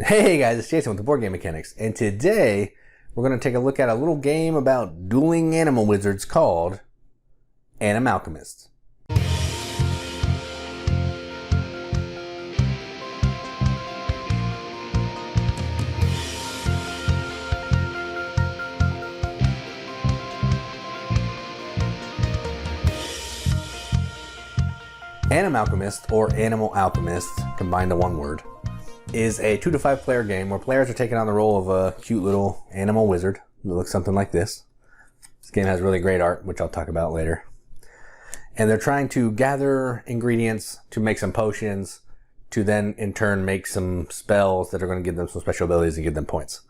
Hey guys, it's Jason with the Board Game Mechanics, and today we're going to take a look at a little game about dueling animal wizards called Animalchemists. Animalchemist, or Animal Alchemist, combined to one word, is a 2 to 5 player game where players are taking on the role of a cute little animal wizard that looks something like this. This game has really great art, which I'll talk about later. And they're trying to gather ingredients to make some potions to then in turn make some spells that are going to give them some special abilities and give them points.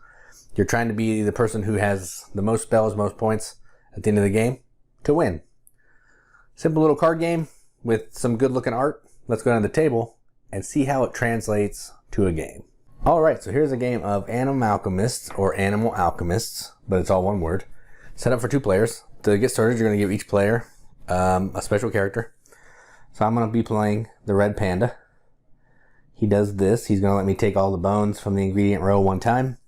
You're trying to be the person who has the most spells, most points at the end of the game to win. Simple little card game with some good looking art. Let's go down to the table and see how it translates to a game. Alright, so here's a game of Animalchemists, or Animal Alchemists, but it's all one word. Set up for 2 players. To get started, you're going to give each player a special character. So I'm going to be playing the red panda. He does this. He's going to let me take all the bones from the ingredient row one time.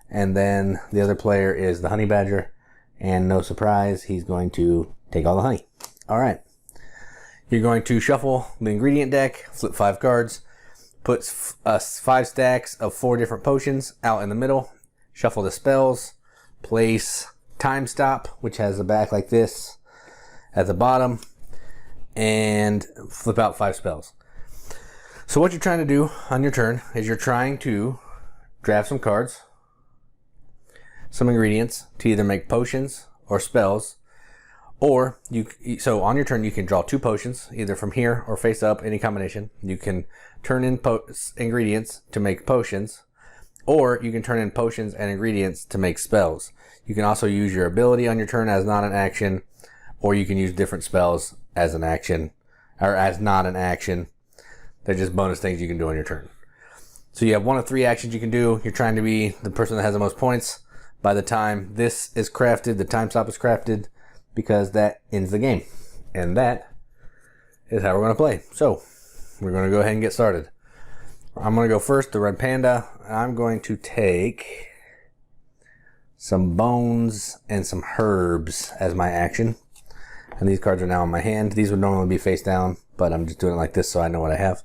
And then the other player is the honey badger. And no surprise, he's going to take all the honey. Alright. You're going to shuffle the ingredient deck, flip 5 cards, put 5 stacks of 4 different potions out in the middle, shuffle the spells, place time stop, which has a back like this at the bottom, and flip out 5 spells. So what you're trying to do on your turn is you're trying to draft some cards, some ingredients to either make potions or spells. Or, so on your turn, you can draw 2 potions, either from here or face up, any combination. You can turn in ingredients to make potions, or you can turn in potions and ingredients to make spells. You can also use your ability on your turn as not an action, or you can use different spells as an action, or as not an action. They're just bonus things you can do on your turn. So you have 1 of 3 actions you can do. You're trying to be the person that has the most points by the time this is crafted, the time stop is crafted, because that ends the game. And that is how we're going to play. So, we're going to go ahead and get started. I'm going to go first, the red panda. I'm going to take some bones and some herbs as my action. And these cards are now in my hand. These would normally be face down, but I'm just doing it like this so I know what I have.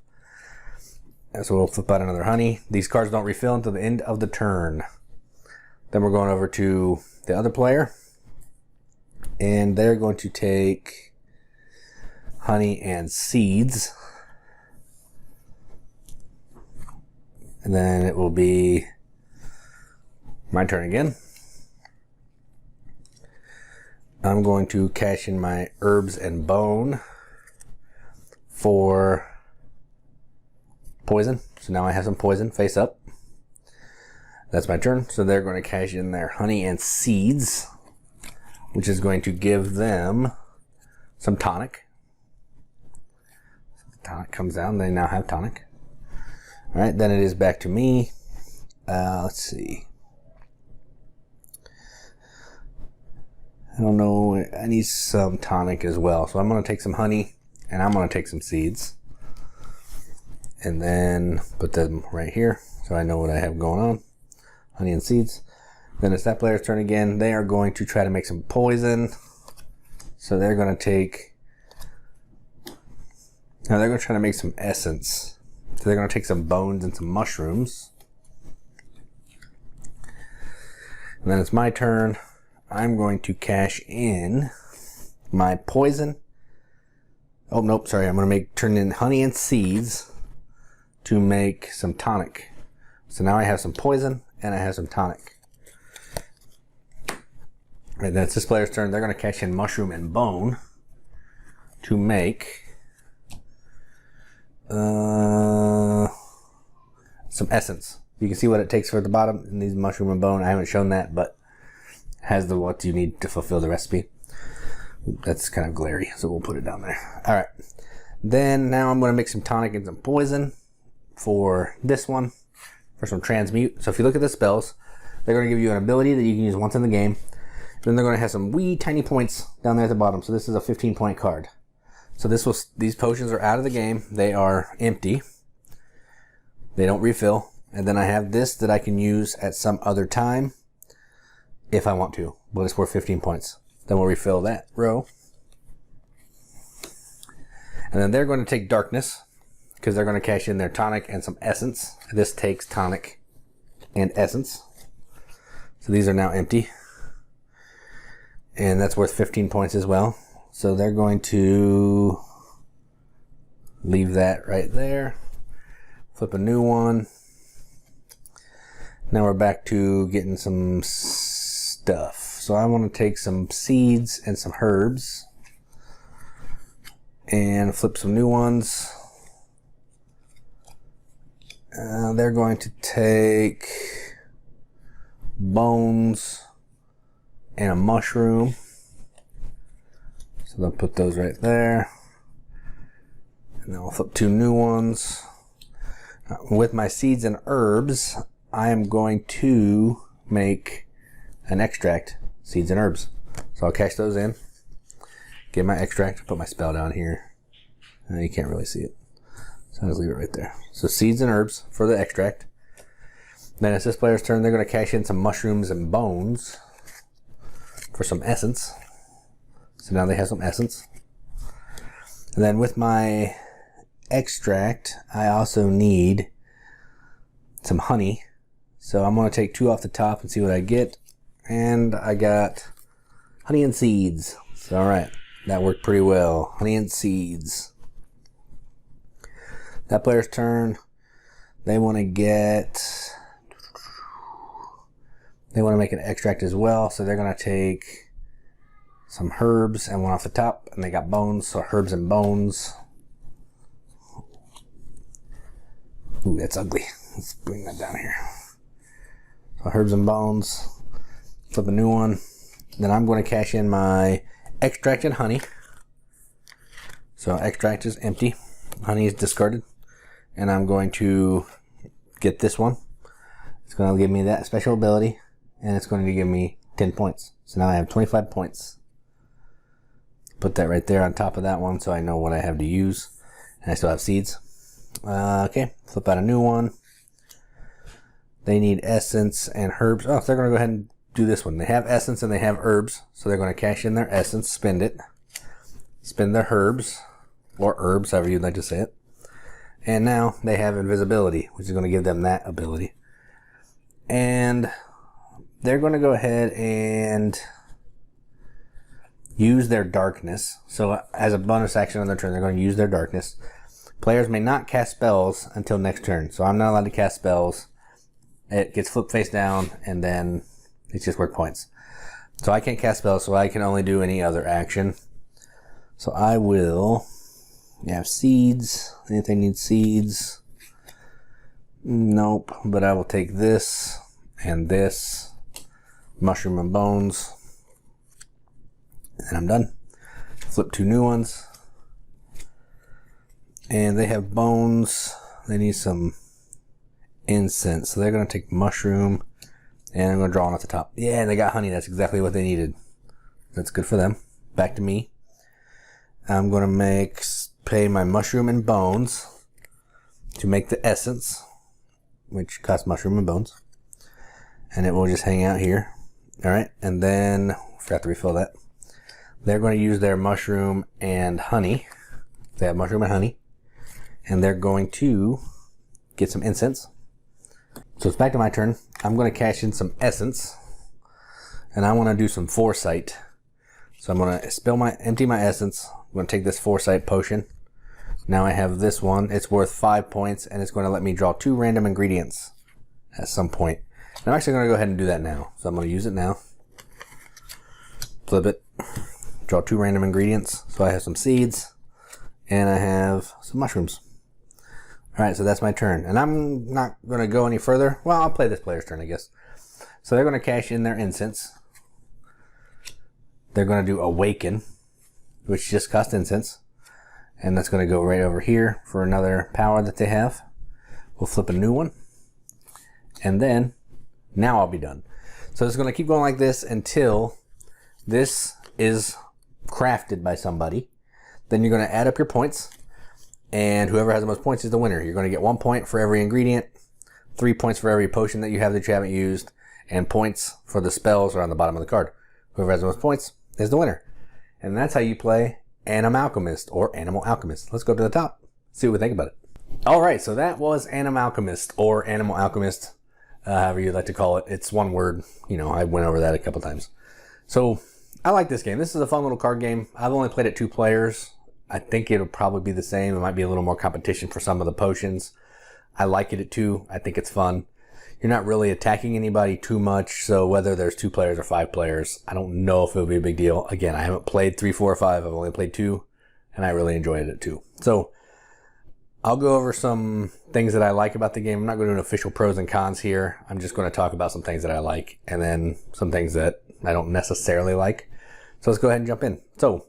And so we'll flip out another honey. These cards don't refill until the end of the turn. Then we're going over to the other player. And they're going to take honey and seeds. And then it will be my turn again. I'm going to cash in my herbs and bone for poison. So now I have some poison face up. That's my turn. So they're going to cash in their honey and seeds, which is going to give them some tonic. So the tonic comes down, they now have tonic. Alright, then it is back to me. Let's see. I don't know, I need some tonic as well. So I'm going to take some honey, and I'm going to take some seeds. And then put them right here, so I know what I have going on. Honey and seeds. Then it's that player's turn again. They are going to try to make some poison. So they're going to take... Now they're going to try to make some essence. So they're going to take some bones and some mushrooms. And then it's my turn. I'm going to cash in my poison. Oh, nope, sorry. I'm going to turn in honey and seeds to make some tonic. So now I have some poison and I have some tonic. And then it's this player's turn. They're going to cash in mushroom and bone to make some essence. You can see what it takes for the bottom in these mushroom and bone. I haven't shown that, but has the what you need to fulfill the recipe. That's kind of glary, so we'll put it down there. All right. Then now I'm going to make some tonic and some poison for this one, for some transmute. So if you look at the spells, they're going to give you an ability that you can use once in the game. Then they're going to have some wee tiny points down there at the bottom. So this is a 15-point card. So these potions are out of the game. They are empty. They don't refill. And then I have this that I can use at some other time if I want to, but it's worth 15 points. Then we'll refill that row. And then they're going to take darkness because they're going to cash in their tonic and some essence. This takes tonic and essence. So these are now empty. And that's worth 15 points as well. So they're going to leave that right there. Flip a new one. Now we're back to getting some stuff. So I want to take some seeds and some herbs and flip some new ones. They're going to take bones and a mushroom. So they'll put those right there. And then we'll flip two new ones. With my seeds and herbs, I am going to make an extract, seeds and herbs. So I'll cash those in. Get my extract, put my spell down here. You can't really see it. So I'll just leave it right there. So seeds and herbs for the extract. Then it's this player's turn. They're going to cash in some mushrooms and bones for some essence. So now they have some essence. And then with my extract, I also need some honey. So I'm going to take 2 off the top and see what I get. And I got honey and seeds. So alright, that worked pretty well. Honey and seeds. That player's turn. They want to make an extract as well. So they're going to take some herbs and 1 off the top. And they got bones, so herbs and bones. Ooh, that's ugly. Let's bring that down here. So herbs and bones. Flip a new one. Then I'm going to cash in my extract and honey. So extract is empty. Honey is discarded. And I'm going to get this one. It's going to give me that special ability. And it's going to give me 10 points. So now I have 25 points. Put that right there on top of that one so I know what I have to use. And I still have seeds. Okay, flip out a new one. They need essence and herbs. Oh, so they're going to go ahead and do this one. They have essence and they have herbs. So they're going to cash in their essence, spend it. Spend their herbs. Or herbs, however you'd like to say it. And now they have invisibility, which is going to give them that ability. And they're going to go ahead and use their darkness. So as a bonus action on their turn, they're going to use their darkness. Players may not cast spells until next turn. So I'm not allowed to cast spells. It gets flipped face down and then it's just worth points. So I can't cast spells, so I can only do any other action. So I will have seeds. Anything needs seeds? Nope. But I will take this and this. Mushroom and bones. And I'm done. Flip 2 new ones. And they have bones. They need some incense. So they're going to take mushroom. And I'm going to draw one at the top. Yeah, and they got honey. That's exactly what they needed. That's good for them. Back to me. I'm going to pay my mushroom and bones to make the essence, which costs mushroom and bones. And it will just hang out here. Alright, and then, forgot to refill that. They're going to use their mushroom and honey. They have mushroom and honey. And they're going to get some incense. So it's back to my turn. I'm going to cash in some essence. And I want to do some foresight. So I'm going to empty my essence. I'm going to take this foresight potion. Now I have this one. It's worth 5 points. And it's going to let me draw 2 random ingredients at some point. And I'm actually going to go ahead and do that now. So I'm going to use it now. Flip it. Draw 2 random ingredients. So I have some seeds. And I have some mushrooms. Alright, so that's my turn. And I'm not going to go any further. Well, I'll play this player's turn, I guess. So they're going to cash in their incense. They're going to do Awaken, which just costs incense. And that's going to go right over here for another power that they have. We'll flip a new one. And then, now I'll be done. So it's going to keep going like this until this is crafted by somebody. Then you're going to add up your points. And whoever has the most points is the winner. You're going to get 1 point for every ingredient. 3 points for every potion that you have haven't used, and points for the spells are on the bottom of the card. Whoever has the most points is the winner. And that's how you play Animalchemist or Animal Alchemist. Let's go to the top, see what we think about it. Alright, so that was Animalchemist or Animal Alchemist, however you'd like to call it. It's one word, I went over that a couple times. So, I like this game. This is a fun little card game. I've only played it 2 players. I think it'll probably be the same. It might be a little more competition for some of the potions. I like it at 2. I think it's fun. You're not really attacking anybody too much, so whether there's 2 players or 5 players, I don't know if it'll be a big deal. Again, I haven't played 3, 4, or 5. I've only played 2, and I really enjoyed it at 2. So, I'll go over some things that I like about the game. I'm not going to do an official pros and cons here. I'm just going to talk about some things that I like, and then some things that I don't necessarily like. So let's go ahead and jump in. So,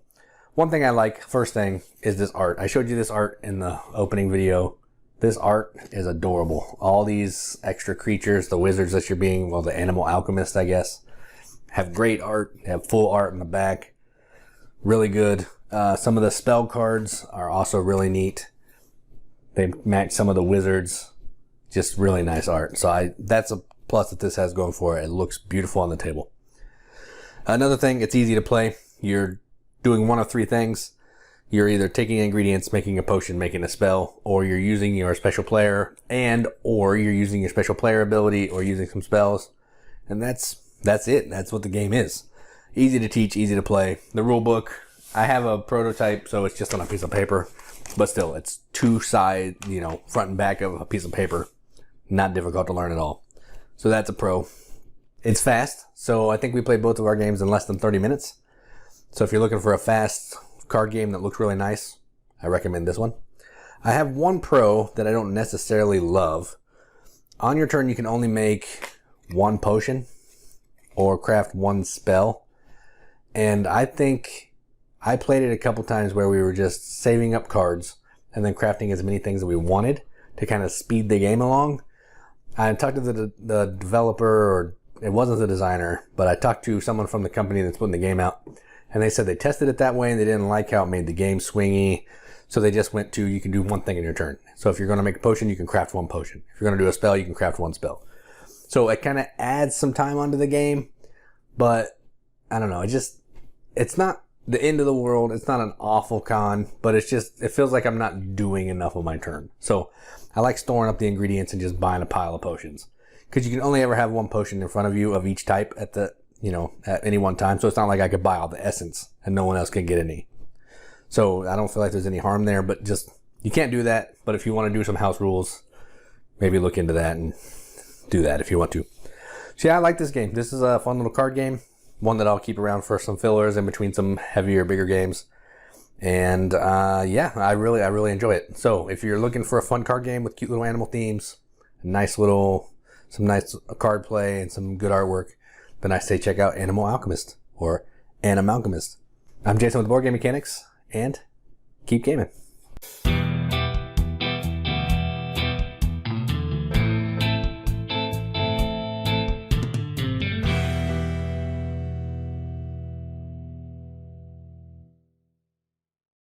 one thing I like, first thing, is this art. I showed you this art in the opening video. This art is adorable. All these extra creatures, the wizards that you're being, well, the animal alchemist, I guess, have great art. They have full art in the back. Really good. Some of the spell cards are also really neat. They match some of the wizards. Just really nice art. So that's a plus that this has going for it. It looks beautiful on the table. Another thing, it's easy to play. You're doing one of 3 things. You're either taking ingredients, making a potion, making a spell, or you're using your special player, or you're using your special player ability, or using some spells. And that's it. That's what the game is. Easy to teach, easy to play. The rule book, I have a prototype, so it's just on a piece of paper. But still, it's 2 sides, front and back of a piece of paper. Not difficult to learn at all. So that's a pro. It's fast, so I think we played both of our games in less than 30 minutes. So if you're looking for a fast card game that looks really nice, I recommend this one. I have one pro that I don't necessarily love. On your turn, you can only make 1 potion or craft 1 spell. And I think I played it a couple times where we were just saving up cards and then crafting as many things that we wanted to kind of speed the game along. I talked to the developer, or it wasn't the designer, but I talked to someone from the company that's putting the game out. And they said they tested it that way and they didn't like how it made the game swingy. So they just went to, you can do 1 thing in your turn. So if you're going to make a potion, you can craft 1 potion. If you're going to do a spell, you can craft 1 spell. So it kind of adds some time onto the game. But I don't know. It's not the end of the world. It's not an awful con, but it feels like I'm not doing enough on my turn. So I like storing up the ingredients and just buying a pile of potions. Because you can only ever have 1 potion in front of you of each type at any one time. So it's not like I could buy all the essence and no one else can get any. So I don't feel like there's any harm there, but you can't do that. But if you want to do some house rules, maybe look into that and do that if you want to. So yeah, I like this game. This is a fun little card game. One that I'll keep around for some fillers in between some heavier, bigger games. And yeah, I really enjoy it. So if you're looking for a fun card game with cute little animal themes, some nice card play and some good artwork, then I say check out Animal Alchemist or Animalchemist. I'm Jason with Boardgame Mechanics, and keep gaming.